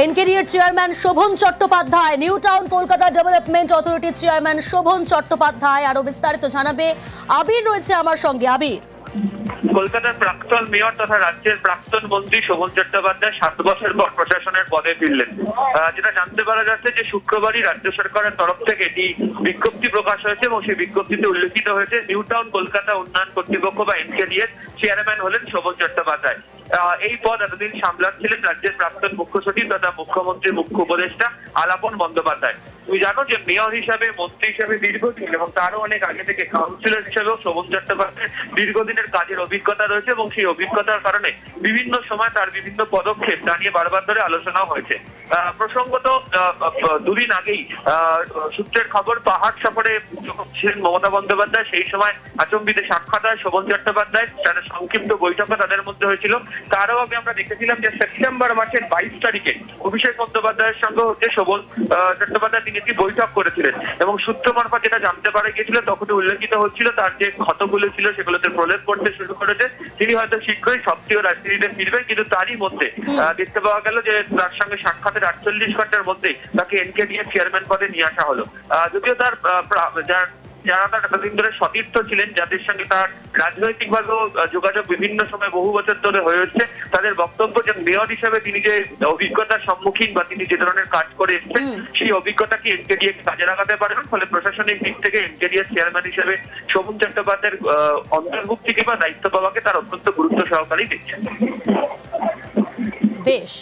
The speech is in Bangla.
এনকেডিএর chairman Sovan Chattopadhyay, new town Kolkata development অথরিটির চেয়ারম্যান শোভন চট্টোপাধ্যায়। আরো বিস্তারিত জানাবে আবির, রয়েছে আমার সঙ্গে। আবির, কলকাতার প্রাক্তন মেয়র তথা রাজ্যের প্রাক্তন মন্ত্রী শোভন চট্টোপাধ্যায় 7 বছর পর প্রশাসনের পদে ফিরলেন। যেটা জানতে পারা যাচ্ছে যে শুক্রবারই রাজ্য সরকারের তরফ থেকে একটি বিজ্ঞপ্তি প্রকাশ হয়েছে এবং সেই বিজ্ঞপ্তিতে উল্লেখিত হয়েছে নিউ টাউন কলকাতা উন্নয়ন কর্তৃপক্ষ বা এনকেডিএর চেয়ারম্যান হলেন শোভন চট্টোপাধ্যায়। এই পদ এতদিন সামলাচ্ছিলেন রাজ্যের প্রাক্তন মুখ্য সচিব তথা মুখ্যমন্ত্রীর মুখ্য উপদেষ্টা আলাপন বন্দ্যোপাধ্যায়। তুমি জানো যে মেয়র হিসাবে, মন্ত্রী হিসাবে দীর্ঘদিন এবং তারও অনেক আগে থেকে কাউন্সিলর হিসেবেও শোভন চট্টোপাধ্যায়ের দীর্ঘদিনের কাজের অভিজ্ঞতা রয়েছে এবং সেই অভিজ্ঞতার কারণে বিভিন্ন সময় তার বিভিন্ন পদক্ষেপ তা নিয়ে বারবার ধরে আলোচনাও হয়েছে। প্রসঙ্গত দুদিন আগেই সূত্রের খবর, পাহাড় সফরে যখন ছিলেন মমতা বন্দ্যোপাধ্যায় সেই সময় আচম্বিতে সাক্ষাৎ হয় শোভন চট্টোপাধ্যায়, তাদের সংক্ষিপ্ত বৈঠকও তাদের মধ্যে হয়েছিল। তারও আগে আমরা দেখেছিলাম যে সেপ্টেম্বর মাসের 22 তারিখে অভিষেক বন্দ্যোপাধ্যায়ের সঙ্গে হচ্ছে শোভন চট্টোপাধ্যায় তিনি একটি বৈঠক করেছিলেন এবং সূত্র মারফত যেটা জানতে পারা গিয়েছিল তখনই উল্লেখিত হচ্ছিল তার যে ক্ষতগুলো ছিল সেগুলোতে প্রলেপ করতে শুরু করেছে। তিনি হয়তো শীঘ্রই সক্রিয় রাজনীতিতে ফিরবেন, কিন্তু তারই মধ্যে দেখতে পাওয়া গেল যে তার সঙ্গে সাক্ষাতের 48 ঘন্টার মধ্যে তাকে এনকেডিএর চেয়ারম্যান পদে নিয়ে আসা হলো। যদিও তার যারা তার এতদিন ধরে সতীর্থ ছিলেন, যাদের সঙ্গে তার রাজনৈতিকভাবেও যোগাযোগ বিভিন্ন সময় বহু বছর ধরে হয়ে হচ্ছে, তাদের বক্তব্য যে মেয়র হিসেবে তিনি যে অভিজ্ঞতার সম্মুখীন বা তিনি যে ধরনের কাজ করে এসেছেন সেই অভিজ্ঞতাকে এনকেডিএ কাজে লাগাতে পারবেন। ফলে প্রশাসনিক দিক থেকে এনকেডিএর চেয়ারম্যান হিসেবে শোভন চট্টোপাধ্যায়ের অন্তর্ভুক্তিকে বা দায়িত্ব পাওয়াকে তার অত্যন্ত গুরুত্ব সহকারেই দেখছেন। বেশ।